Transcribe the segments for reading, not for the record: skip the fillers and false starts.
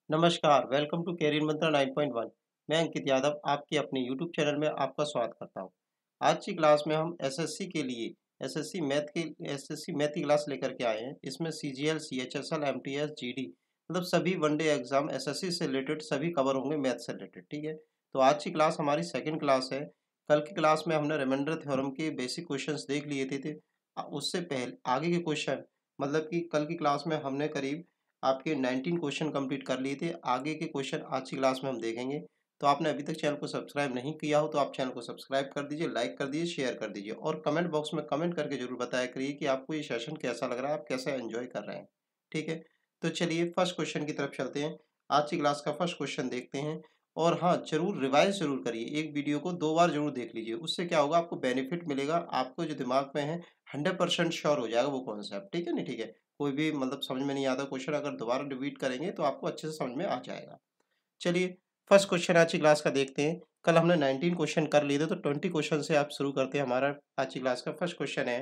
नमस्कार, welcome to career मंत्रा 9.1। मैं अंकित यादव आपके अपने यूट्यूब चैनल में आपका स्वागत करता हूं। आज की क्लास में हम एसएससी के लिए एसएससी मैथ की क्लास लेकर के आए हैं। इसमें सीजीएल, सीएचएसएल, एमटीएस, जीडी मतलब सभी वनडे एग्जाम एसएससी से रिलेटेड सभी कवर होंगे मैथ से रिलेटेड। ठीक है, तो आज की क्लास हमारी सेकेंड क्लास है। कल की क्लास में हमने रिमाइंडर थ्योरम के बेसिक क्वेश्चन देख लिए थे। उससे पहले आगे के क्वेश्चन मतलब कि कल की क्लास में हमने करीब आपके 19 क्वेश्चन कंप्लीट कर लिए थे। आगे के क्वेश्चन आज की क्लास में हम देखेंगे। तो आपने अभी तक चैनल को सब्सक्राइब नहीं किया हो तो आप चैनल को सब्सक्राइब कर दीजिए, लाइक कर दीजिए, शेयर कर दीजिए और कमेंट बॉक्स में कमेंट करके जरूर बताया करिए कि आपको ये सेशन कैसा लग रहा है, आप कैसा एंजॉय कर रहे हैं। ठीक है, तो चलिए फर्स्ट क्वेश्चन की तरफ चलते हैं। आज की क्लास का फर्स्ट क्वेश्चन देखते हैं। और हाँ, जरूर रिवाइज जरूर करिए, एक वीडियो को 2 बार जरूर देख लीजिए। उससे क्या होगा, आपको बेनिफिट मिलेगा, आपको जो दिमाग में है 100% श्योर हो जाएगा वो कॉन्सेप्ट। ठीक है नहीं, ठीक है, कोई भी मतलब समझ में नहीं आता क्वेश्चन अगर दोबारा रिपीट करेंगे तो आपको अच्छे से समझ में आ जाएगा। चलिए फर्स्ट क्वेश्चन आज की क्लास का देखते हैं। कल हमने 19 क्वेश्चन कर लिए थे, तो 20 क्वेश्चन से आप शुरू करते हैं। हमारा आज की क्लास का फर्स्ट क्वेश्चन है,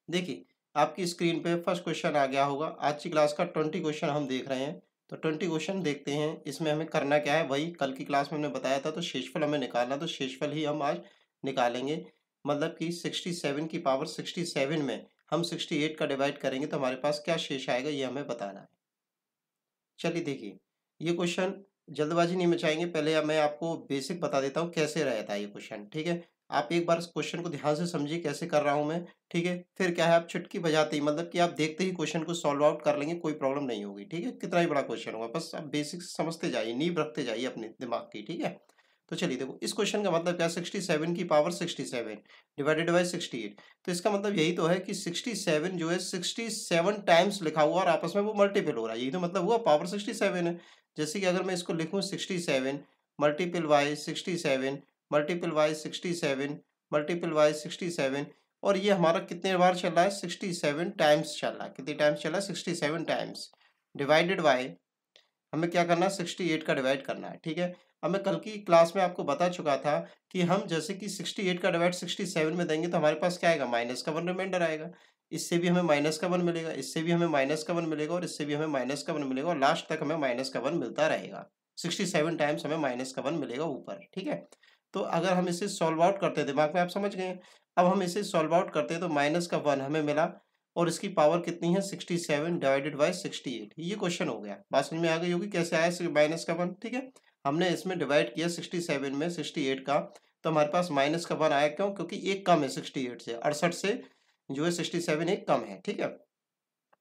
देखिए आपकी स्क्रीन पे फर्स्ट क्वेश्चन आ गया होगा। आज की क्लास का 20 क्वेश्चन हम देख रहे हैं। तो 20 क्वेश्चन देखते हैं। इसमें हमें करना क्या है, वही कल की क्लास में हमने बताया था। तो शेषफल हमें निकालना, तो शेषफल ही हम आज निकालेंगे। मतलब कि 67 की पावर 67 में हम 68 का डिवाइड करेंगे तो हमारे पास क्या शेष आएगा, ये हमें बताना है। चलिए देखिए, ये क्वेश्चन जल्दबाजी नहीं मचाएंगे, पहले मैं आपको बेसिक बता देता हूँ कैसे रहता है ये क्वेश्चन। ठीक है, आप एक बार इस क्वेश्चन को ध्यान से समझिए कैसे कर रहा हूँ मैं। ठीक है, फिर क्या है, आप चुटकी बजाते ही मतलब कि आप देखते ही क्वेश्चन को सॉल्व आउट कर लेंगे, कोई प्रॉब्लम नहीं होगी। ठीक है, कितना ही बड़ा क्वेश्चन होगा, बस आप बेसिक समझते जाइए, नींव रखते जाइए अपने दिमाग की। ठीक है, तो चलिए देखो इस क्वेश्चन का मतलब क्या है, 67 की पावर 67 डिवाइडेड बाई 68। तो इसका मतलब यही तो है कि 67 जो है 67 टाइम्स लिखा हुआ और आपस में वो मल्टीपल हो रहा है, यही तो मतलब हुआ, पावर 67 है। जैसे कि अगर मैं इसको लिखूं 67 multiple by 67 multiple by 67 multiple by 67, और ये हमारा कितने बार चल रहा है, 67 टाइम्स चल रहा है। कितने टाइम्स चल रहा है, 67 टाइम्स डिवाइडेड बाई, हमें क्या करना है, 68 का डिवाइड करना है। ठीक है, अब मैं कल की क्लास में आपको बता चुका था कि हम जैसे कि 68 का डिवाइड 67 में देंगे तो हमारे पास क्या आएगा, माइनस का 1 रिमाइंडर आएगा। इससे भी हमें माइनस का 1 मिलेगा, इससे भी हमें माइनस का 1 मिलेगा और इससे भी हमें माइनस का 1 मिलेगा और लास्ट तक हमें माइनस का 1 मिलता रहेगा। 67 टाइम्स हमें माइनस का 1 मिलेगा ऊपर। ठीक है, तो अगर हम इसे सॉल्व आउट करते हैं, दिमाग में आप समझ गए हैं। अब हम इसे सॉल्व आउट करते हैं तो माइनस का 1 हमें मिला और इसकी पावर कितनी है, 67 डिवाइडेड बाई 68। ये क्वेश्चन हो गया, बात समझ में आ गई होगी कैसे आया माइनस का 1। ठीक है, हमने इसमें डिवाइड किया 67 में 68 का, तो हमारे पास माइनस का 1 आया। क्यों, क्योंकि एक कम है 68 से, 68 से जो है 67 एक कम है। ठीक है,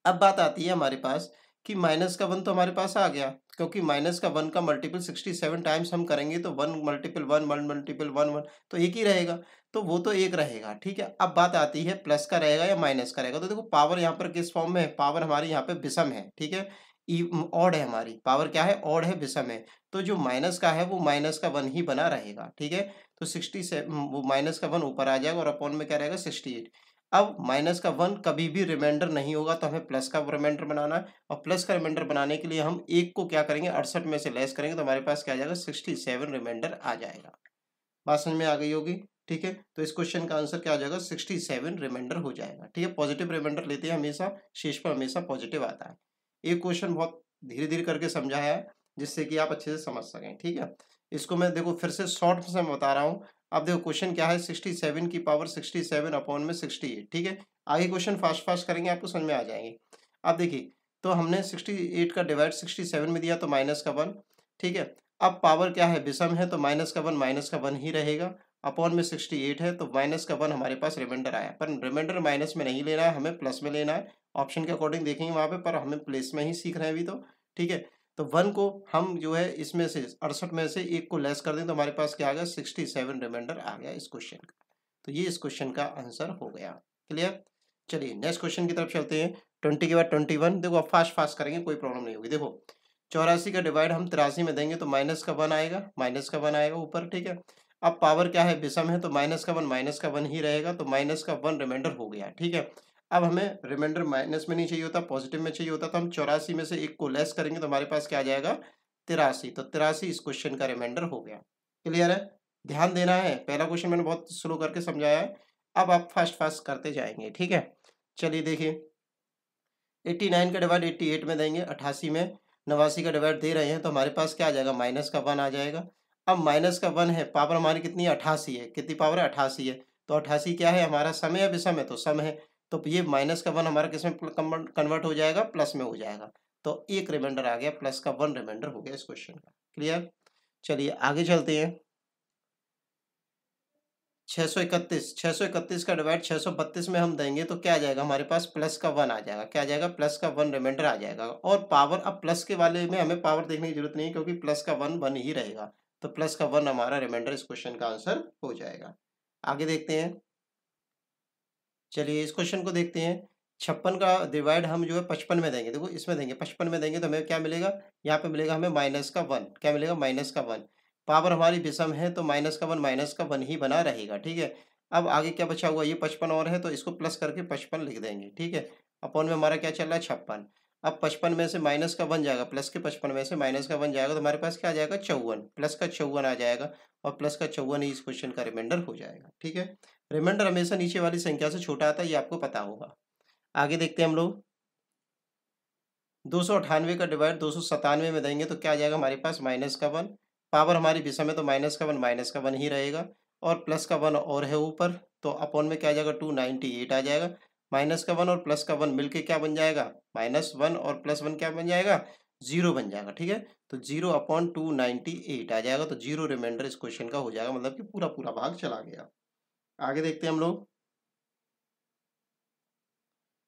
अब बात आती है हमारे पास कि माइनस का 1 तो हमारे पास आ गया, क्योंकि माइनस का 1 का मल्टीपल 67 टाइम्स हम करेंगे तो 1 मल्टीपल 1 1 मल्टीपल 1 1 तो एक ही रहेगा, तो वो तो एक रहेगा। ठीक है, अब बात आती है प्लस का रहेगा या माइनस का रहेगा। तो देखो पावर यहाँ पर किस फॉर्म में है, पावर हमारी यहाँ पे विषम है। ठीक है, ऑड है, हमारी पावर क्या है, ऑड है, विषम है। तो जो माइनस का है वो माइनस का 1 ही बना रहेगा। ठीक है, तो 67 वो माइनस का 1 ऊपर आ जाएगा और अपॉन में क्या रहेगा, 68। अब माइनस का 1 कभी भी रिमाइंडर नहीं होगा, तो हमें प्लस का रिमाइंडर बनाना है और प्लस का रिमाइंडर बनाने के लिए हम एक को क्या करेंगे, 68 में से लेस करेंगे तो हमारे पास क्या आ जाएगा, 67 रिमाइंडर आ जाएगा। बात समझ में आ गई होगी। ठीक है, तो इस क्वेश्चन का आंसर क्या आ जाएगा, 67 रिमाइंडर हो जाएगा। ठीक है, पॉजिटिव रिमाइंडर लेते हैं हमेशा, शेष पर हमेशा पॉजिटिव आता है। एक क्वेश्चन बहुत धीरे धीरे करके समझाया है जिससे कि आप अच्छे से समझ सकें। ठीक है, इसको मैं देखो फिर से शॉर्ट से मैं बता रहा हूँ। अब देखो क्वेश्चन क्या है, 67 की पावर 67 अपॉन में 68। ठीक है, आगे क्वेश्चन फास्ट फास्ट करेंगे, आपको समझ में आ जाएंगे। अब देखिए, तो हमने 68 का डिवाइड 67 में दिया तो माइनस का 1। ठीक है, अब पावर क्या है, विषम है, तो माइनस का 1 ही रहेगा। अपॉन में 68 है तो माइनस का 1 हमारे पास रिमाइंडर आया, पर रिमाइंडर माइनस में नहीं लेना है, हमें प्लस में लेना है। ऑप्शन के अकॉर्डिंग देखेंगे वहां पे, पर हमें प्लस में ही सीख रहे हैं अभी तो। ठीक है, तो 1 को हम जो है इसमें से 68 में से एक को लेस कर दें तो हमारे पास क्या आ गया, 67 रिमाइंडर आ गया इस क्वेश्चन का। तो ये इस क्वेश्चन का आंसर हो गया। क्लियर, चलिए नेक्स्ट क्वेश्चन की तरफ चलते हैं। 20 के बाद 21, देखो अब फास्ट फास्ट करेंगे, कोई प्रॉब्लम नहीं होगी। देखो 84 का डिवाइड हम 83 में देंगे तो माइनस का 1 आएगा, माइनस का 1 आएगा ऊपर। ठीक है, अब पावर क्या है, विषम है, तो माइनस का 1 ही रहेगा, तो माइनस का 1 रिमाइंडर हो गया। ठीक है, अब हमें रिमाइंडर माइनस में नहीं चाहिए होता, पॉजिटिव में चाहिए होता, तो हम 84 में से एक को लेस करेंगे तो हमारे पास क्या आ जाएगा, 83। तो 83 इस क्वेश्चन का रिमाइंडर हो गया। क्लियर है, ध्यान देना है, पहला क्वेश्चन मैंने बहुत स्लो करके समझाया है, अब आप फास्ट फास्ट करते जाएंगे। ठीक है, चलिए देखिए 89 का डिवाइड 88 में देंगे, 88 में 89 का डिवाइड दे रहे हैं तो हमारे पास क्या आ जाएगा, माइनस का 1 आ जाएगा। अब माइनस का 1 है, पावर हमारी कितनी है, 88 है। कितनी पावर है, 88 है। तो 88 क्या है हमारा, सम है या विषम है, तो सम है। तो ये माइनस का 1 हमारा किस में कन्वर्ट हो जाएगा, प्लस में हो जाएगा। तो एक रिमाइंडर आ गया, प्लस का 1 रिमाइंडर हो गया इस क्वेश्चन का। क्लियर। चलिए आगे चलते हैं। 631 का डिवाइड 632 में हम देंगे तो क्या आ जाएगा हमारे पास, प्लस का 1 आ जाएगा। क्या आ जाएगा, प्लस का 1 रिमाइंडर आ जाएगा। और पावर, अब प्लस के वाले में हमें पावर देखने की जरूरत नहीं है क्योंकि प्लस का 1 1 ही रहेगा। तो प्लस का 1 हमारा रिमाइंडर इस क्वेश्चन का आंसर हो जाएगा। आगे देखते हैं। चलिए इस क्वेश्चन को देखते हैं। 56 का डिवाइड हम जो है 55 में देंगे। देखो इसमें देंगे, 55 में देंगे तो हमें क्या मिलेगा, यहाँ पे मिलेगा हमें माइनस का 1। क्या मिलेगा, माइनस का 1। पावर हमारी विषम है तो माइनस का 1 ही बना रहेगा। ठीक है। अब आगे क्या बचा हुआ, ये 55 और है तो इसको प्लस करके 55 लिख देंगे। ठीक है। अपॉन में हमारा क्या चल रहा है, 56। अब 55 में से माइनस का 1 जाएगा, प्लस के 55 में से माइनस का 1 जाएगा तो हमारे पास क्या आ जाएगा, 54। प्लस का 54 आ जाएगा और प्लस का 54 ही इस क्वेश्चन का रिमाइंडर हो जाएगा। ठीक है। रिमाइंडर हमेशा नीचे वाली संख्या से छोटा आता है, ये आपको पता होगा। आगे देखते हैं हम लोग। 298 का डिवाइड 297 में देंगे तो क्या आ जाएगा हमारे पास, माइनस का 1। पावर हमारी विषम है तो माइनस का 1 ही रहेगा और प्लस का 1 और है ऊपर, तो अपॉन में क्या आ जाएगा, 298 आ जाएगा। माइनस का 1 और प्लस का 1 मिलके क्या बन जाएगा, -1 और +1 क्या बन जाएगा, 0 बन जाएगा। ठीक है। तो 0/298 आ जाएगा। तो 0 रिमाइंडर इस क्वेश्चन का हो जाएगा, मतलब कि पूरा पूरा भाग चला गया। आगे देखते हैं हम लोग।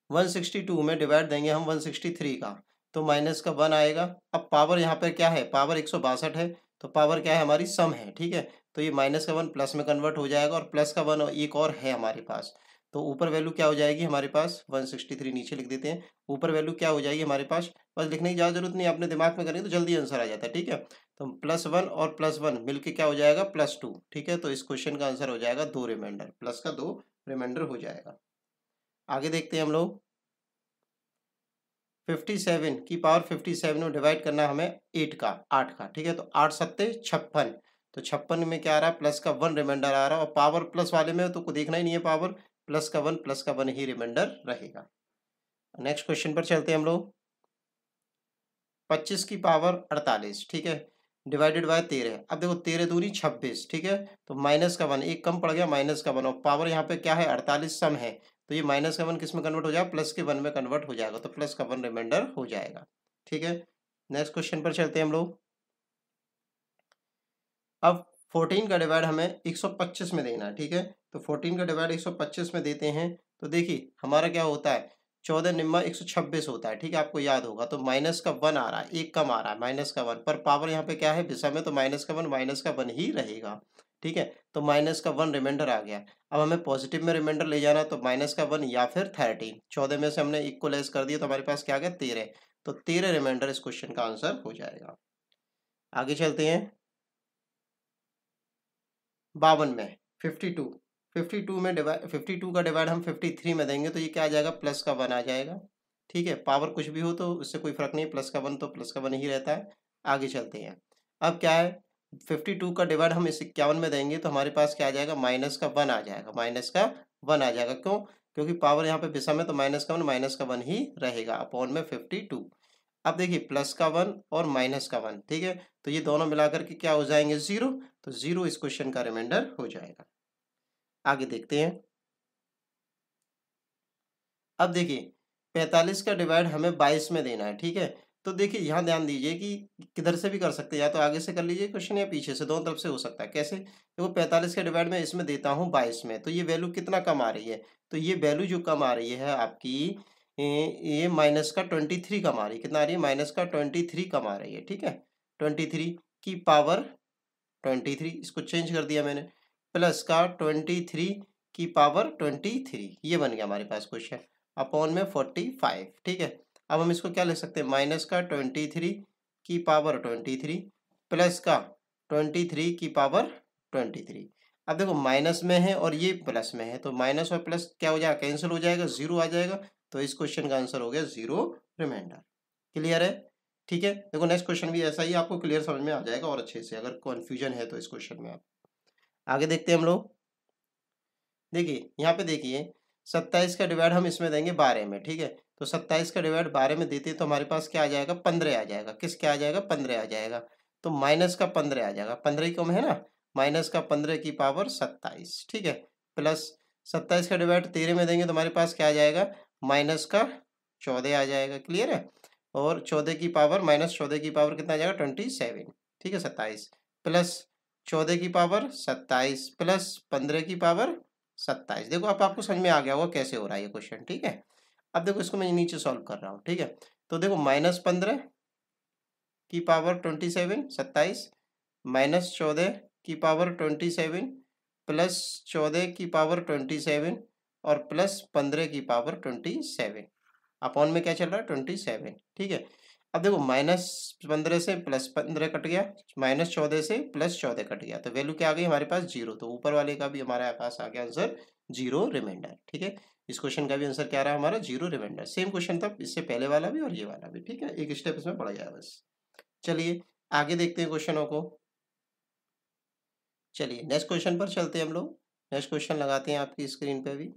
162 में डिवाइड देंगे हम 163 का तो माइनस का 1 आएगा। अब पावर यहाँ पर क्या है, पावर 162 है तो पावर क्या है हमारी, सम है। ठीक है। तो ये माइनस का 1 प्लस में कन्वर्ट हो जाएगा और प्लस का 1 एक और है हमारे पास। तो ऊपर वैल्यू क्या हो जाएगी हमारे पास, 163 नीचे लिख देते हैं। ऊपर वैल्यू क्या हो जाएगी हमारे पास, बस लिखने की ज़्यादा जरूरत नहीं, अपने दिमाग में करेंगे तो जल्दी आंसर आ जाता है। ठीक है। तो +1 और +1 मिलके क्या हो जाएगा, +2। ठीक है। तो इस क्वेश्चन का आंसर हो जाएगा 2 रिमाइंडर, प्लस का 2 रिमाइंडर हो जाएगा। आगे देखते हैं हम लोग। 57 की पावर 57 में डिवाइड करना है हमें 8 का। ठीक है। तो 8 सत्ते 56। तो 56 में क्या आ रहा है, प्लस का 1 रिमाइंडर आ रहा है और पावर प्लस वाले में तो कोई देखना ही नहीं है पावर, प्लस का 1 ही रिमाइंडर रहेगा। नेक्स्ट क्वेश्चन पर चलते हैं हम लोग। 25 की पावर 48। ठीक है। Divided by 13। अब देखो 13 दूनी 26। ठीक है। तो माइनस का 1 एक कम पड़ गया, माइनस का 1 और पावर यहाँ पे क्या है, 48 सम है। तो ये माइनस का 1 किस में कन्वर्ट हो जाएगा, प्लस के 1 में कन्वर्ट हो जाएगा। तो प्लस का 1 रिमाइंडर हो जाएगा। ठीक है। नेक्स्ट क्वेश्चन पर चलते हैं हम लोग। अब 14 का डिवाइड हमें 125 में देना है। ठीक है। तो 14 का डिवाइड 125 में देते हैं तो देखिए हमारा क्या होता है, 14 निम्मा 126 होता है। ठीक है। आपको याद होगा। तो माइनस का 1 आ रहा है, एक कम आ रहा है, माइनस का 1 पर पावर यहाँ पे क्या है, विषम है तो माइनस का 1 ही रहेगा। ठीक है। तो माइनस का 1 रिमाइंडर आ गया। अब हमें पॉजिटिव में रिमाइंडर ले जाना तो माइनस का 1 या फिर 13। 14 में से हमने एक को लेस कर दिया तो हमारे पास क्या आ गया, 13। तो 13 रिमाइंडर इस क्वेश्चन का आंसर हो जाएगा। आगे चलते हैं। 52 में 52 में डिवाइड 52 का डिवाइड हम 53 में देंगे तो ये क्या आ जाएगा, प्लस का 1 आ जाएगा। ठीक है। पावर कुछ भी हो तो उससे कोई फर्क नहीं, प्लस का 1 तो प्लस का 1 ही रहता है। आगे चलते हैं। अब क्या है, 52 का डिवाइड हम इस 51 में देंगे तो हमारे पास क्या आ जाएगा, माइनस का 1 आ जाएगा। माइनस का 1 आ जाएगा, क्यों, क्योंकि पावर यहाँ पे विषम है तो माइनस का 1 ही रहेगा अपॉन में 52। अब देखिए प्लस का 1 और माइनस का 1। ठीक है। तो ये दोनों मिलाकर के क्या हो जाएंगे, 0। तो 0 इस क्वेश्चन का रिमाइंडर हो जाएगा। आगे देखते हैं। अब देखिए 45 का डिवाइड हमें 22 में देना है। ठीक है। तो देखिए यहाँ ध्यान दीजिए कि किधर से भी कर सकते हैं, या तो आगे से कर लीजिए क्वेश्चन या पीछे से, दोनों तरफ से हो सकता है। कैसे, देखो 45 का डिवाइड में इसमें देता हूँ 22 में तो ये वैल्यू कितना कम आ रही है, तो ये वैल्यू जो कम आ रही है आपकी, ये माइनस का 23 कम आ रही है। कितना आ रही है, माइनस का 23 कम आ रही है। ठीक है। 23 की पावर 23, इसको चेंज कर दिया मैंने, प्लस का 23 की पावर 23, ये बन गया हमारे पास क्वेश्चन, अपॉन में 45। ठीक है। अब हम इसको क्या लिख सकते हैं, माइनस का 23 की पावर 23 प्लस का 23 की पावर 23। अब देखो माइनस में है और ये प्लस में है तो माइनस और प्लस क्या हो जाएगा, कैंसिल हो जाएगा, 0 आ जाएगा। तो इस क्वेश्चन का आंसर हो गया 0 रिमाइंडर। क्लियर है। ठीक है। देखो नेक्स्ट क्वेश्चन भी ऐसा ही आपको क्लियर समझ में आ जाएगा और अच्छे से, अगर कन्फ्यूजन है तो इस क्वेश्चन में। आप आगे देखते हैं हम लोग। देखिए यहाँ पे देखिए 27 का डिवाइड हम इसमें देंगे 12 में, ठीक है। तो 27 का डिवाइड 12 में देते तो हमारे पास क्या आ जाएगा, 15 आ जाएगा। किस क्या आ जाएगा, 15 आ जाएगा। तो माइनस का 15 आ जाएगा, 15 ही कम है ना, माइनस का 15 की पावर 27, ठीक है। प्लस 27 का डिवाइड 13 में देंगे तो हमारे पास क्या आ जाएगा, माइनस का 14 आ जाएगा। क्लियर है। और 14 की पावर माइनस 14 की पावर कितना आ जाएगा, 27, ठीक है, 27 प्लस 14 की पावर 27 प्लस 15 की पावर 27। देखो अब आपको समझ में आ गया होगा कैसे हो रहा है ये क्वेश्चन, ठीक है। अब देखो इसको मैं नीचे सॉल्व कर रहा हूँ, ठीक है। तो देखो -15 की पावर 27 27 माइनस 14 की पावर 27 प्लस 14 की पावर 27 और प्लस 15 की पावर 27 अपॉन में क्या चल रहा है, 27, ठीक है। अब देखो -15 से +15 कट गया, -14 से +14 कट गया, तो वैल्यू क्या आ गई हमारे पास, 0। तो ऊपर वाले का भी हमारे पास आ गया आंसर 0 रिमाइंडर, ठीक है। इस क्वेश्चन का भी आंसर क्या रहा हमारा, 0 रिमाइंडर। सेम क्वेश्चन था इससे पहले वाला भी और ये वाला भी, ठीक है। एक स्टेप इसमें बढ़ गया बस। चलिए आगे देखते हैं क्वेश्चनों को। चलिए नेक्स्ट क्वेश्चन पर चलते हैं हम लोग। नेक्स्ट क्वेश्चन लगाते हैं आपकी स्क्रीन पे भी।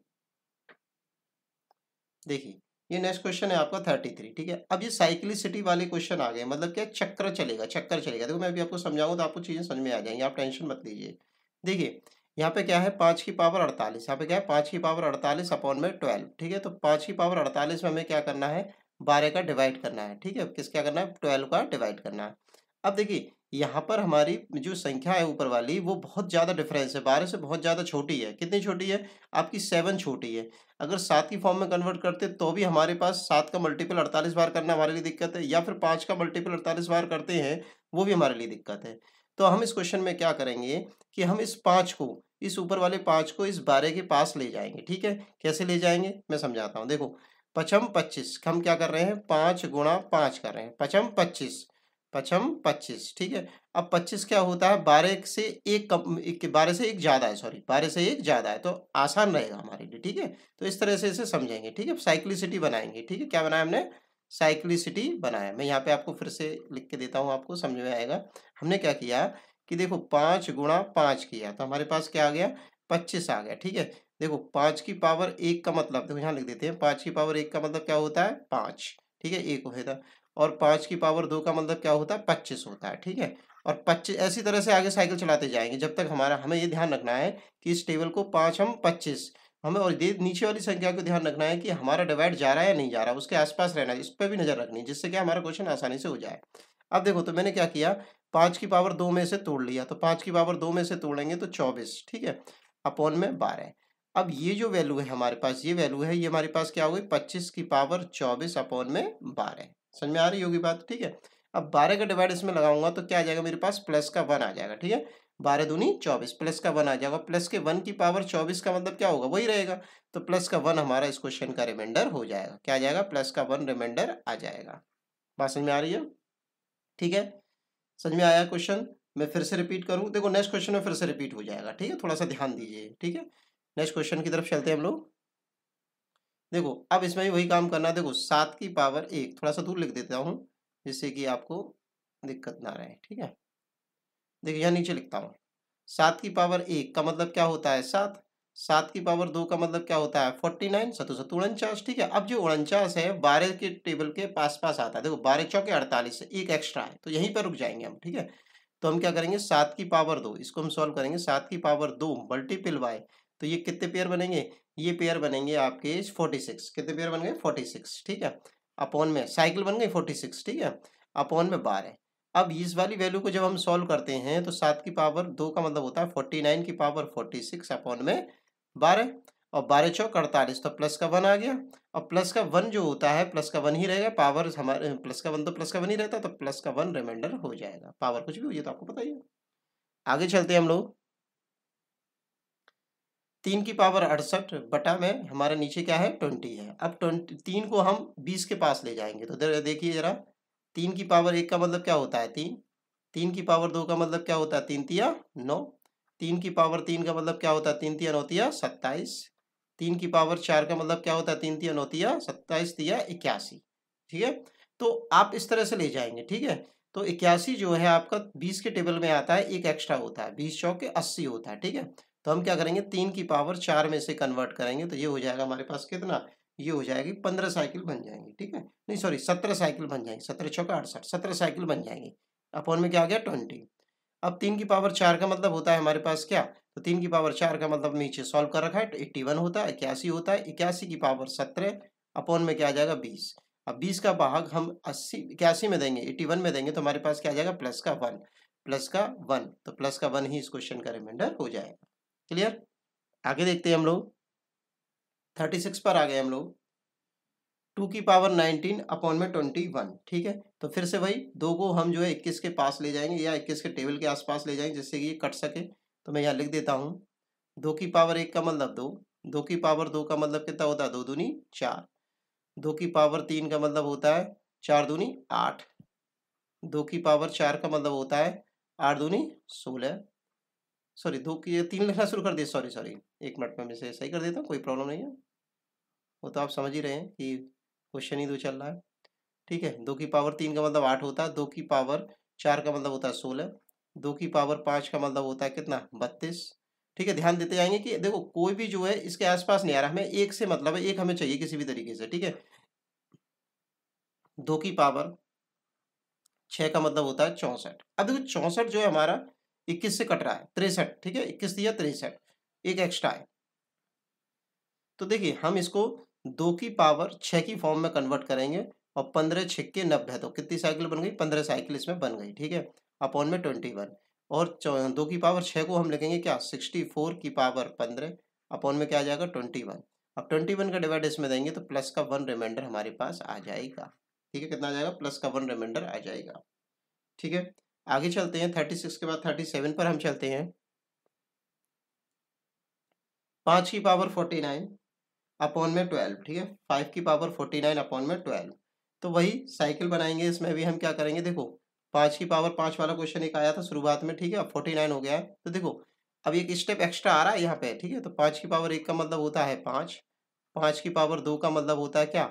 देखिए ये नेक्स्ट क्वेश्चन है आपका 33, ठीक है। अब ये साइक्लिसिटी वाले क्वेश्चन आ गए, मतलब क्या, चक्कर चलेगा, चक्कर चलेगा। देखो मैं अभी आपको समझाऊंगा तो आपको चीजें समझ में आ जाएंगी, आप टेंशन मत लीजिए। देखिए यहाँ पे क्या है, 5 की पावर 48, यहाँ पे क्या है 5 की पावर 48 अपॉन में 12, ठीक है। तो 5 की पावर 48 में हमें क्या करना है, 12 का डिवाइड करना है, ठीक है। किस क्या करना है, 12 का डिवाइड करना है। अब देखिए यहाँ पर हमारी जो संख्या है ऊपर वाली वो बहुत ज़्यादा डिफरेंस है, 12 से बहुत ज़्यादा छोटी है। कितनी छोटी है आपकी, 7 छोटी है। अगर 7 की फॉर्म में कन्वर्ट करते तो भी हमारे पास 7 का मल्टीपल 48 बार करना हमारे लिए दिक्कत है, या फिर 5 का मल्टीपल 48 बार करते हैं वो भी हमारे लिए दिक्कत है। तो हम इस क्वेश्चन में क्या करेंगे कि हम इस 5 को, इस ऊपर वाले 5 को इस 12 के पास ले जाएंगे, ठीक है। कैसे ले जाएंगे मैं समझाता हूँ। देखो 5 25, हम क्या कर रहे हैं, 5 गुणा 5 कर रहे हैं, 5 25, 5 25, ठीक है। अब 25 क्या होता है, 12 से एक कम, 12 से एक ज्यादा है, सॉरी 12 से एक ज्यादा है, तो आसान रहेगा हमारे लिए, ठीक है। तो इस तरह से इसे समझेंगे, ठीक है। साइक्लिसिटी बनाएंगे, ठीक है। क्या बनाया हमने, साइक्लिसिटी बनाया। मैं यहाँ पे आपको फिर से लिख के देता हूँ, आपको समझ में आएगा। हमने क्या किया कि देखो 5 गुणा 5 किया तो हमारे पास क्या आ गया, 25 आ गया, ठीक है। देखो 5 की पावर 1 का मतलब, देखो यहाँ लिख देते हैं, 5 की पावर 1 का मतलब क्या होता है, 5, ठीक है, 1 होता है। और 5 की पावर 2 का मतलब क्या होता है, 25 होता है, ठीक है। और 25 ऐसी तरह से आगे साइकिल चलाते जाएंगे जब तक हमारा, हमें ये ध्यान रखना है कि इस टेबल को 5 हम 25, हमें और ये नीचे वाली संख्या को ध्यान रखना है कि हमारा डिवाइड जा रहा है या नहीं जा रहा, उसके आसपास रहना है, इस पर भी नजर रखनी है, जिससे क्या हमारा क्वेश्चन आसानी से हो जाए। अब देखो तो मैंने क्या किया, 5 की पावर 2 में से तोड़ लिया, तो 5 की पावर 2 में से तोड़ेंगे तो 24, ठीक है, अपॉन में 12। अब ये जो वैल्यू है हमारे पास, ये वैल्यू है, ये हमारे पास क्या हो गई, 25 की पावर 24 अपॉन में 12। समझ में आ रही होगी बात, ठीक है। अब 12 का डिवाइड इसमें लगाऊंगा तो क्या आ जाएगा मेरे पास, प्लस का 1 आ जाएगा, ठीक है। 12 दूनी 24, प्लस का 1 आ जाएगा, प्लस के 1 की पावर 24 का मतलब क्या होगा, वही रहेगा। तो प्लस का 1 हमारा इस क्वेश्चन का रिमाइंडर हो जाएगा। क्या आ जाएगा, प्लस का 1 रिमाइंडर आ जाएगा। बात समझ में आ रही है, ठीक है। समझ में आया क्वेश्चन। मैं फिर से रिपीट करूं, देखो नेक्स्ट क्वेश्चन में फिर से रिपीट हो जाएगा, ठीक है, थोड़ा सा ध्यान दीजिए, ठीक है। नेक्स्ट क्वेश्चन की तरफ चलते हैं हम लोग। देखो अब इसमें भी वही काम करना है। देखो 7 की पावर 1, थोड़ा सा दूर लिख देता हूँ जिससे कि आपको दिक्कत ना रहे, ठीक है। देखिए यहाँ नीचे लिखता हूँ, 7 की पावर 1 का मतलब क्या होता है, 7। 7 की पावर 2 का मतलब क्या होता है, 49, सतु सतु 49, ठीक है। अब जो 49 है 12 के टेबल के पास पास आता है। देखो 12 चौके 48 है, एक एक्स्ट्रा है, तो यहीं पर रुक जाएंगे हम, ठीक है। तो हम क्या करेंगे, 7 की पावर 2, इसको हम सॉल्व करेंगे, 7 की पावर 2 मल्टीपल बाय, तो ये कितने पेयर बनेंगे, ये पेयर बनेंगे आपके 46। कितने पेयर बन गए, 46, ठीक है। अपॉन में साइकिल बन गई 46, ठीक है, अपॉन में 12। अब इस वाली वैल्यू को जब हम सॉल्व करते हैं तो 7 की पावर 2 का मतलब होता है 49 की पावर 46 अपॉन में 12, और 12 चौक 48, तो प्लस का 1 आ गया। और प्लस का 1 जो होता है, प्लस का 1 ही रहेगा, पावर हमारे प्लस का 1 तो प्लस का 1 ही रहता है, तो प्लस का 1 रिमाइंडर हो जाएगा। पावर कुछ भी हो, ये तो आपको पता ही है। आगे चलते हैं हम लोग। 3 की पावर 68 बटा में हमारे नीचे क्या है, 20 है। अब 3 को हम 20 के पास ले जाएंगे, तो देखिए जरा, 3 की पावर 1 का मतलब क्या होता है, 3। 3 की पावर 2 का मतलब क्या होता है, 3 तिया 9। 3 की पावर 3 का मतलब क्या होता है, 3 तिया 9 तिया 27। 3 की पावर 4 का मतलब क्या होता है, 3 तिया 9 तिया 27 तिया 81, ठीक है। तो आप इस तरह से ले जाएंगे, ठीक है। तो 81 जो है आपका 20 के टेबल में आता है, एक एक्स्ट्रा होता है, 20 चौके 80 होता है, ठीक है। तो हम क्या करेंगे 3 की पावर 4 में से कन्वर्ट करेंगे तो ये हो जाएगा हमारे पास कितना, ये हो जाएगी 15 साइकिल बन जाएंगी, ठीक है, नहीं सॉरी 17 साइकिल बन जाएंगी, 17 चौका 68, 17 साइकिल बन जाएंगी। अपॉन में क्या आ गया 20। अब 3 की पावर 4 का मतलब होता है हमारे पास क्या, तो 3 की पावर 4 का मतलब नीचे सॉल्व कर रखा है तो 81 होता है, 81 होता है, 81 की पावर 17 अपॉन में क्या आ जाएगा 20। अब 20 का भाग हम 81 में देंगे, 81 में देंगे तो हमारे पास क्या आ जाएगा प्लस का 1, प्लस का 1, तो प्लस का 1 ही इस क्वेश्चन का रिमाइंडर हो जाएगा। क्लियर, आगे देखते हैं हम लोग 36 पर आ गए हम लोग। 2 की पावर 19 अपॉन में 21, ठीक है, तो फिर से वही 2 को हम जो है 21 के पास ले जाएंगे या 21 के टेबल के आसपास ले जाएंगे जिससे कि ये कट सके। तो मैं यहाँ लिख देता हूँ 2 की पावर 1 का मतलब 2, 2 की पावर 2 का मतलब कितना होता है 2 दूनी 4, 2 की पावर 3 का मतलब होता है 4 दूनी 8, 2 की पावर 4 का मतलब होता है 8 दूनी 16, सॉरी 2 की 3 लिखना शुरू कर दिया, सॉरी सॉरी 1 मिनट में मैं इसे सही कर देता हूँ, कोई प्रॉब्लम नहीं है, वो तो आप समझ ही रहे हैं कि क्वेश्चन ही 2 चल रहा है, ठीक है। 2 की पावर 3 का मतलब 8 होता है, 2 की पावर 4 का मतलब होता है 16, 2 की पावर 5 का मतलब होता है कितना 32, ठीक है। ध्यान देते जाएंगे कि देखो कोई भी जो है इसके आसपास नहीं आ रहा, हमें एक से मतलब है, एक हमें चाहिए किसी भी तरीके से, ठीक है। 2 की पावर 6 का मतलब होता है 64। अब देखो 64 जो है हमारा 21 से कट रहा है 63, ठीक है, 21 दिया 63, एक एक्स्ट्रा है, तो देखिए हम इसको 2 की पावर 6 की फॉर्म में कन्वर्ट करेंगे और 15 छिक्के 90, तो कितनी साइकिल बन गई 15 साइकिल इसमें बन गई, ठीक है, अपॉन में 21। और 2 की पावर 6 को हम लिखेंगे क्या 64 की पावर 15 अपॉन में क्या आ जाएगा 21। अब 21 का डिवाइड इसमें देंगे तो प्लस का 1 रिमाइंडर हमारे पास आ जाएगा, ठीक है, कितना आ जाएगा प्लस का 1 रिमाइंडर आ जाएगा, ठीक है। आगे चलते हैं 36 के बाद 37 पर हम चलते हैं। 5 की पावर 49 अपॉन में 12, ठीक है, 5 की पावर 49 अपॉन में 12, तो वही साइकिल बनाएंगे, इसमें भी हम क्या करेंगे देखो 5 की पावर 5 वाला क्वेश्चन एक आया था शुरुआत में, ठीक है, अब 49 हो गया है, तो देखो अब एक स्टेप एक्स्ट्रा आ रहा है यहाँ पे, ठीक है, तो 5 की पावर 1 का मतलब होता है 5, 5 की पावर 2 का मतलब होता है क्या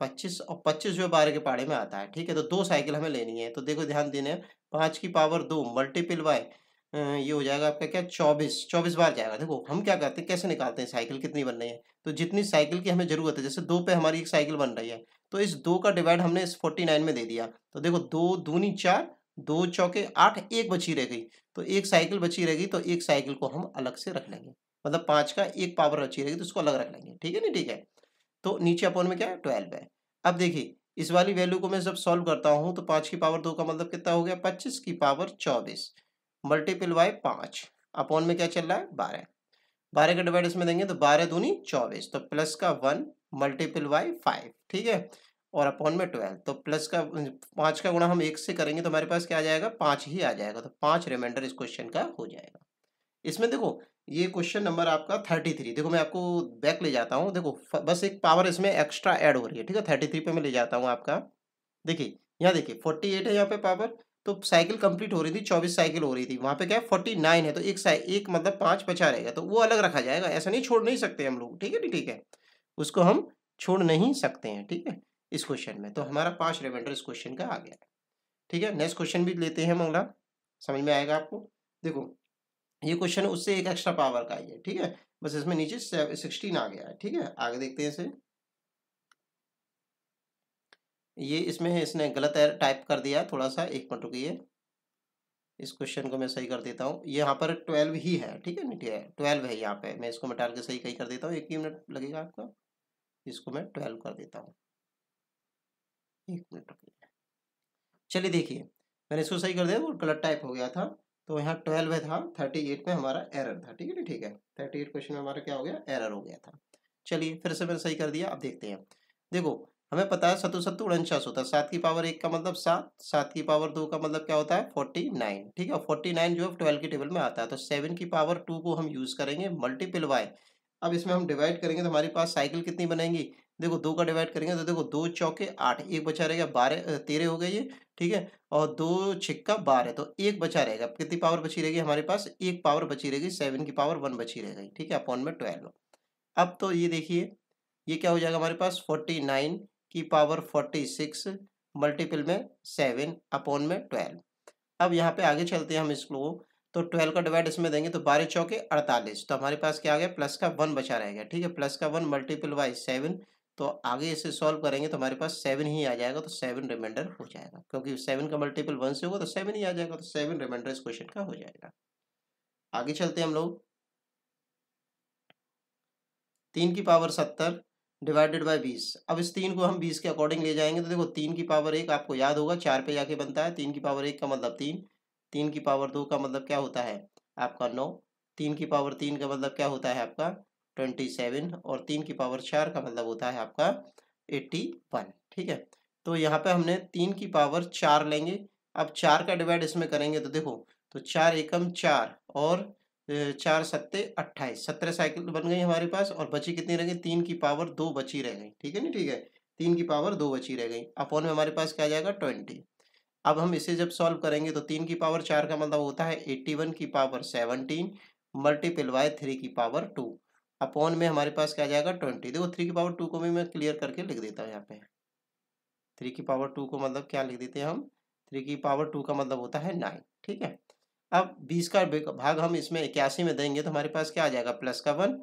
25, और 25 जो है 12 के पहाड़े में आता है, ठीक है, तो 2 साइकिल हमें लेनी है, तो देखो ध्यान देने 5 की पावर 2 मल्टीपल बाय ये हो जाएगा आपका क्या 24, 24 बार जाएगा। देखो हम क्या करते हैं कैसे निकालते हैं साइकिल कितनी बन रही है, तो जितनी साइकिल की हमें ज़रूरत है, जैसे 2 पे हमारी एक साइकिल बन रही है, तो इस 2 का डिवाइड हमने इस 49 में दे दिया, तो देखो 2 दूनी 4, 2 चौके 8, 1 बची रह गई, तो 1 साइकिल बची रहेगी, तो 1 साइकिल को हम अलग से रख लेंगे, मतलब 5 का 1 पावर बची रहेगी तो उसको अलग रख लेंगे, ठीक है ना, ठीक है। तो नीचे अपॉन में क्या है 12 है। अब देखिए इस वाली वैल्यू को मैं जब सॉल्व करता हूँ तो 5 की पावर 2 का मतलब कितना हो गया 25 की पावर 24 मल्टीपल बाय 5 अपॉन में क्या चल रहा है 12, 12 का डिवाइड इसमें देंगे तो 12 दूनी 24, तो प्लस का 1 मल्टीपल बाय 5, ठीक है, और अपॉन में 12, तो प्लस का 5 का गुणा हम 1 से करेंगे तो हमारे पास क्या आ जाएगा 5 ही आ जाएगा, तो 5 रिमाइंडर इस क्वेश्चन का हो जाएगा। इसमें देखो ये क्वेश्चन नंबर आपका 33, देखो मैं आपको बैक ले जाता हूँ, देखो बस एक पावर इसमें एक्स्ट्रा ऐड हो रही है, ठीक है, 33 पे मैं ले जाता हूँ आपका। देखिए यहाँ देखिए 48 है यहाँ पे पावर, तो साइकिल कंप्लीट हो रही थी 24 साइकिल हो रही थी, वहाँ पे क्या है 49 है, तो एक मतलब 5 बचा रहेगा, तो वो अलग रखा जाएगा, ऐसा नहीं छोड़ नहीं सकते हम लोग, ठीक है, नहीं ठीक है, उसको हम छोड़ नहीं सकते हैं, ठीक है, इस क्वेश्चन में तो हमारा 5 रिमाइंडर इस क्वेश्चन का आ गया है, ठीक है। नेक्स्ट क्वेश्चन भी लेते हैं हम अगला, समझ में आएगा आपको। देखो ये क्वेश्चन उससे एक एक्स्ट्रा पावर का ही है, ठीक है, बस इसमें नीचे 16 आ गया है, ठीक है, आगे देखते हैं इसे। ये इसमें इसने गलत टाइप कर दिया थोड़ा सा, एक मिनट रुकिए, इस क्वेश्चन को मैं सही कर देता हूँ, यहाँ पर 12 ही है, ठीक है, नहीं ठीक है 12 है यहाँ पे, मैं इसको मिटा के सही कहीं कर देता हूँ, एक ही मिनट लगेगा आपका, इसको मैं 12 कर देता हूँ, एक मिनट रुकिए। चलिए देखिए मैंने इसको सही कर दिया, वो गलत टाइप हो गया था, तो यहाँ 12 था, 38 में हमारा एरर था, ठीक है ना, ठीक है, 38 क्वेश्चन में हमारा क्या हो गया एरर हो गया था। चलिए फिर से मैंने सही कर दिया, अब देखते हैं। देखो हमें पता है सत्तू सत्तू 49 होता है, 7 की पावर 1 का मतलब 7, 7 की पावर 2 का मतलब क्या होता है 49, ठीक है, 49 जो है 12 की टेबल में आता है, तो 7 की पावर 2 को हम यूज करेंगे मल्टीपल बाय, अब इसमें हम डिवाइड करेंगे तो हमारे पास साइकिल कितनी बनेंगी, देखो 2 का डिवाइड करेंगे तो देखो 2 चौके 8, एक बचा रहेगा 12 13 हो गए ये, ठीक है, और 2 छिक्का 12, तो एक बचा रहेगा, कितनी पावर बची रहेगी हमारे पास एक पावर बची रहेगी, 7 की पावर 1 बची रह गई, ठीक है, अपॉन में 12। अब तो ये देखिए ये क्या हो जाएगा हमारे पास 49 की पावर 46 मल्टीपल में 7 अपॉन में 12। अब यहाँ पे आगे चलते हैं हम इसको, तो 12 का डिवाइड इसमें देंगे तो 12 चौके 48, तो हमारे पास क्या आ गया प्लस का 1 बचा रहेगा। ठीक है, प्लस का 1 मल्टीपल बाई 7, तो आगे इसे सॉल्व करेंगे तो हमारे पास 7 ही आ जाएगा, तो 7 रिमाइंडर हो जाएगा, क्योंकि 7 का मल्टीपल 1 से होगा तो 7 ही आ जाएगा, तो 7 रिमाइंडर इस क्वेश्चन का हो जाएगा। आगे चलते हैं हम लोग। 3 की पावर 70 डिवाइडेड बाई 20। अब इस 3 को हम 20 के अकॉर्डिंग ले जाएंगे तो देखो 3 की पावर 1 आपको याद होगा 4 पे जाके बनता है। 3 की पावर 1 का मतलब 3, 3 की पावर 2 का मतलब क्या होता है आपका 9, 3 की पावर 3 का मतलब क्या होता है आपका 27, और 3 की पावर 4 का मतलब होता है आपका 81। ठीक है, तो यहाँ पे हमने 3 की पावर 4 लेंगे। अब 4 का डिवाइड इसमें करेंगे तो देखो, तो 4 एकम 4 और 4 सत्ते 28, 17 साइकिल बन गई हमारे पास, और बची कितनी रह गई 3 की पावर 2 बची रह गई। ठीक है ना, ठीक है, 3 की पावर 2 बची रह गई, अपॉन में हमारे पास क्या आ जाएगा 20। अब हम इसे जब सॉल्व करेंगे तो 3 की पावर 4 का मतलब होता है 81 की पावर 17 मल्टीपल बाय 3 की पावर 2, अपॉन में हमारे पास क्या आ जाएगा 20। देखो 3 की पावर 2 को भी मैं क्लियर करके लिख देता हूँ यहाँ पे। 3 की पावर 2 को मतलब क्या लिख देते हैं हम, 3 की पावर 2 का मतलब होता है 9। ठीक है, अब 20 का भाग हम इसमें 81 में देंगे तो हमारे पास क्या आ जाएगा प्लस का 1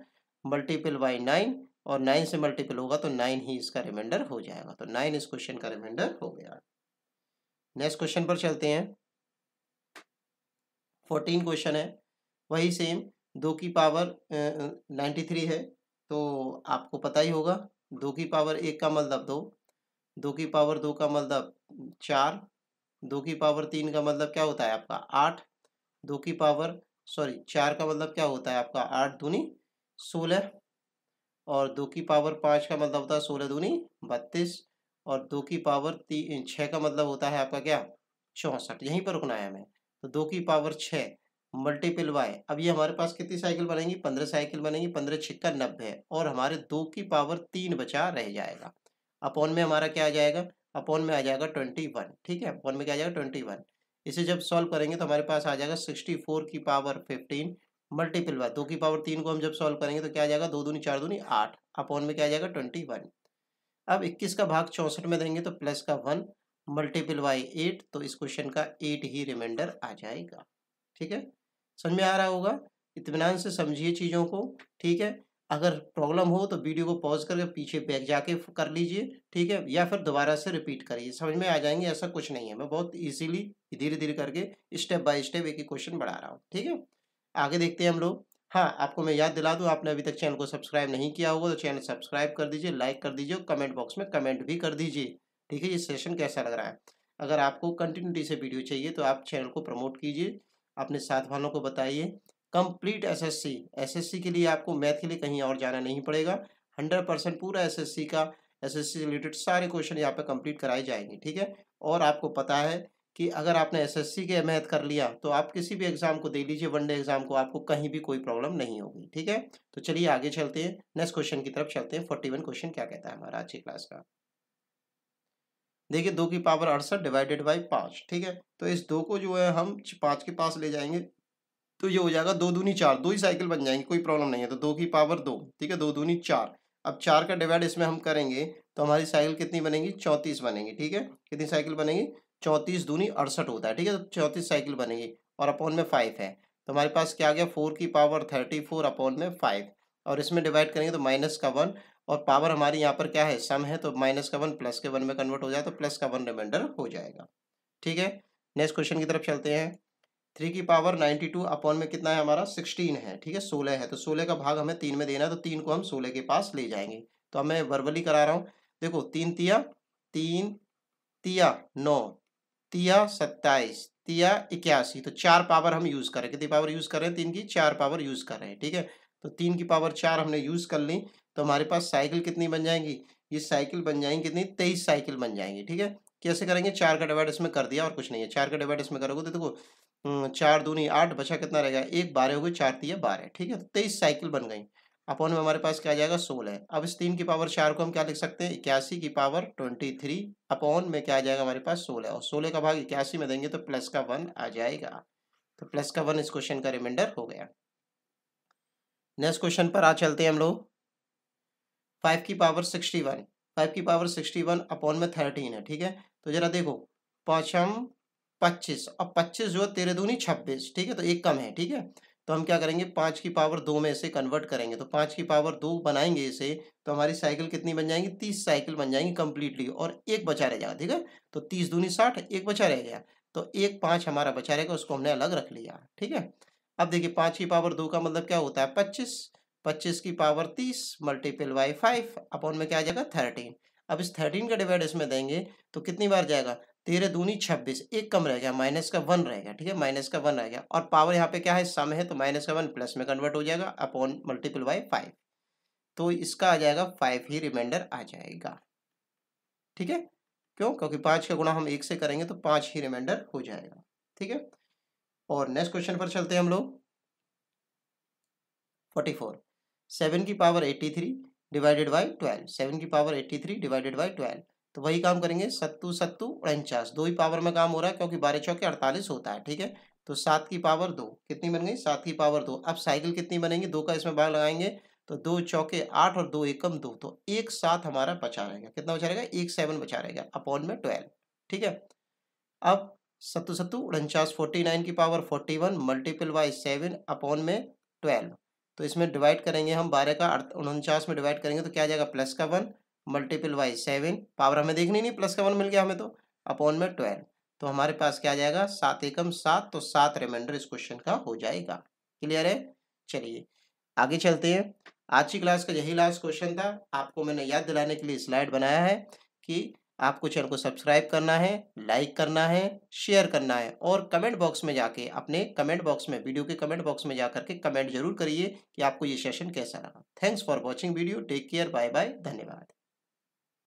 मल्टीपल बाई 9, और 9 से मल्टीपल होगा तो 9 ही इसका रिमाइंडर हो जाएगा, तो 9 इस क्वेश्चन का रिमाइंडर हो गया। नेक्स्ट क्वेश्चन पर चलते हैं। 14 क्वेश्चन है, वही सेम 2 की पावर 93 है, तो आपको पता ही होगा 2 की पावर 1 का मतलब 2, 2 की पावर 2 का मतलब 4, 2 की पावर 3 का मतलब क्या होता है आपका 8, 2 की पावर 4 का मतलब क्या होता है आपका 8 दूनी 16, और 2 की पावर 5 का मतलब होता है 16 दूनी 32, और 2 की पावर 6 का मतलब होता है आपका क्या 64। यहीं पर रुकना है हमें, तो 2 की पावर 6 मल्टीपल बाय, अब ये हमारे पास कितनी साइकिल बनेंगी 15 साइकिल बनेंगी, 15 छिक्का 90, और हमारे 2 की पावर 3 बचा रह जाएगा, अपॉन में हमारा क्या आ जाएगा, अपॉन में आ जाएगा 21। ठीक है, अपॉन में क्या आ जाएगा 21। इसे जब सॉल्व करेंगे तो हमारे पास आ जाएगा 64 की पावर 15 मल्टीपल बाय 2 की पावर 3 को हम जब सॉल्व करेंगे तो क्या आ जाएगा 2 दूनी 4 दूनी 8, अपॉन में क्या आ जाएगा 21। अब 21 का भाग 64 में देंगे तो प्लस का 1 मल्टीपल बाई 8, तो इस क्वेश्चन का 8 ही रिमाइंडर आ जाएगा। ठीक है, समझ में आ रहा होगा, इत्मीनान से समझिए चीज़ों को। ठीक है, अगर प्रॉब्लम हो तो वीडियो को पॉज करके पीछे बैक जाके कर लीजिए। ठीक है, या फिर दोबारा से रिपीट करिए, समझ में आ जाएंगे, ऐसा कुछ नहीं है, मैं बहुत इजीली धीरे धीरे करके स्टेप बाय स्टेप एक एक क्वेश्चन बढ़ा रहा हूँ। ठीक है, आगे देखते हैं हम लोग। हाँ, आपको मैं याद दिला दूँ, आपने अभी तक चैनल को सब्सक्राइब नहीं किया होगा तो चैनल सब्सक्राइब कर दीजिए, लाइक कर दीजिए, और कमेंट बॉक्स में कमेंट भी कर दीजिए। ठीक है, ये सेशन कैसा लग रहा है। अगर आपको कंटिन्यूटी से वीडियो चाहिए तो आप चैनल को प्रमोट कीजिए, अपने साथ वालों को बताइए। कंप्लीट एसएससी, एसएससी के लिए आपको मैथ के लिए कहीं और जाना नहीं पड़ेगा, 100% पूरा एसएससी का, एसएससी से रिलेटेड सारे क्वेश्चन यहाँ पे कंप्लीट कराए जाएंगे। ठीक है, और आपको पता है कि अगर आपने एसएससी के मैथ कर लिया तो आप किसी भी एग्जाम को दे लीजिए, वनडे एग्जाम को, आपको कहीं भी कोई प्रॉब्लम नहीं होगी। ठीक है, तो चलिए आगे चलते हैं, नेक्स्ट क्वेश्चन की तरफ चलते हैं। 41 क्वेश्चन क्या कहता है हमारा आज की क्लास का। देखिए 2 की पावर 68 डिवाइडेड बाई 5। ठीक है, तो इस 2 को जो है हम 5 के पास ले जाएंगे तो ये हो जाएगा 2 दूनी 4, 2 ही साइकिल बन जाएंगी, कोई प्रॉब्लम नहीं है। तो 2 की पावर 2, ठीक है, 2 दूनी 4। अब 4 का डिवाइड इसमें हम करेंगे तो हमारी साइकिल कितनी बनेगी 34 बनेगी। ठीक है, कितनी साइकिल बनेगी 34 दूनी 68 होता है। ठीक है, तो 34 साइकिल बनेगी, और अपॉन में 5 है, तो हमारे पास क्या आ गया 4 की पावर 34 अपॉन में 5, और इसमें डिवाइड करेंगे तो माइनस का 1, और पावर हमारी यहाँ पर क्या है सम है, तो माइनस का 1 प्लस के 1 में कन्वर्ट हो जाए तो प्लस का 1 रिमाइंडर हो जाएगा। ठीक है, नेक्स्ट क्वेश्चन की तरफ चलते हैं। 3 की पावर 92 अपॉन में कितना है हमारा 16 है। ठीक है, 16 है, तो 16 का भाग हमें 3 में देना है, तो 3 को हम 16 के पास ले जाएंगे। तो अब मैं वर्बली करा रहा हूँ, देखो 3 तिया 9, तिया 27, तिया 81, तो 4 पावर हम यूज करें, कितनी पावर यूज कर रहे हैं 3 की 4 पावर यूज कर रहे हैं। ठीक है, तो 3 की पावर 4 हमने यूज कर ली, तो हमारे पास साइकिल कितनी बन जाएंगी, ये साइकिल बन जाएंगी कितनी 23 साइकिल बन जाएंगी। ठीक है, कैसे करेंगे 4 का डिवाइड इसमें कर दिया और कुछ नहीं है, 4 का डिवाइड इसमें करोगे तो देखो 4 दूनी 8, बचा कितना रहेगा 1, 12 हो गई, 4 तिया 12। ठीक है, तो 23 साइकिल बन गई, अपॉन में हमारे पास क्या आ जाएगा 16 है। अब इस 3 की पावर 4 को हम क्या लिख सकते हैं 81 की पावर 23, अपॉन में क्या आ जाएगा हमारे पास 16, और 16 का भाग 81 में देंगे तो प्लस का 1 आ जाएगा, तो प्लस का 1 इस क्वेश्चन का रिमाइंडर हो गया। नेक्स्ट क्वेश्चन पर आ चलते हैं हम लोग। 5 की पावर 61, 5 की पावर 61 अपॉन में 13 है। ठीक है, तो जरा देखो पाँचम 25 और 25 जो है 13 दूनी 26, ठीक है, तो एक कम है, ठीक है। तो हम क्या करेंगे, 5 की पावर 2 में इसे कन्वर्ट करेंगे, तो 5 की पावर 2 बनाएंगे इसे, तो हमारी साइकिल कितनी बन जाएंगी, 30 साइकिल बन जाएंगी कंप्लीटली, और एक बचा रह जाएगा, ठीक है। तो 30 दूनी 60, एक बचा रह गया, तो एक 5 हमारा बचा रहेगा, उसको हमने अलग रख लिया, ठीक है। अब देखिए 5 की पावर 2 का मतलब क्या होता है, 25, 25 की पावर 30 मल्टीपल बाई 5 अपॉन में क्या आ जाएगा 13। अब इस 13 का डिवाइड इसमें देंगे तो कितनी बार जाएगा, 13 दूनी 26, एक कम रह गया, माइनस का 1 रह गया, ठीक है, माइनस का 1 रह गया, और पावर यहाँ पे क्या है, सम है, तो माइनस का 1 प्लस में कन्वर्ट हो जाएगा अपॉन मल्टीपल बाई 5, तो इसका आ जाएगा 5 ही रिमाइंडर आ जाएगा, ठीक है। क्यों, क्योंकि 5 का गुणा हम 1 से करेंगे तो 5 ही रिमाइंडर हो जाएगा, ठीक है। और नेक्स्ट क्वेश्चन पर चलते हैं हम लोग। 44, 7 की पावर 83 डिवाइडेड बाई 12, 7 की पावर 83 डिवाइडेड बाई 12, तो वही काम करेंगे, सत्तू सत्तू 49, दो ही पावर में काम हो रहा है क्योंकि 12 चौके 48 होता है, ठीक है। तो 7 की पावर 2 कितनी बन गई, 7 की पावर 2, अब साइकिल कितनी बनेंगी, 2 का इसमें भाग लगाएंगे, तो 2 चौके 8 और 2 एकम 2, तो एक 7 हमारा बचा रहेगा, कितना बचा रहेगा, एक 7 बचा रहेगा अपॉन में 12, ठीक है। अब सत्तू सत्तू 49, 49 की पावर 41 मल्टीपल बाई 7 अपॉन में 12, तो इसमें डिवाइड करेंगे हम, 12 का 49 में डिवाइड करेंगे तो क्या आ जाएगा, प्लस का 1 मल्टीपल बाई 7, पावर हमें देखनी नहीं, प्लस का 1 मिल गया हमें, तो अपॉन में 12, तो हमारे पास क्या आ जाएगा, 7 एकम 7, तो 7 रिमाइंडर इस क्वेश्चन का हो जाएगा। क्लियर है, चलिए आगे चलते हैं। आज की क्लास का यही लास्ट क्वेश्चन था, आपको मैंने याद दिलाने के लिए स्लाइड बनाया है कि आपको चैनल को सब्सक्राइब करना है, लाइक करना है, शेयर करना है, और कमेंट बॉक्स में जाके अपने कमेंट बॉक्स में, वीडियो के कमेंट बॉक्स में जाकर के कमेंट जरूर करिए कि आपको ये सेशन कैसा लगा। Thanks for watching video, take care, bye bye, धन्यवाद।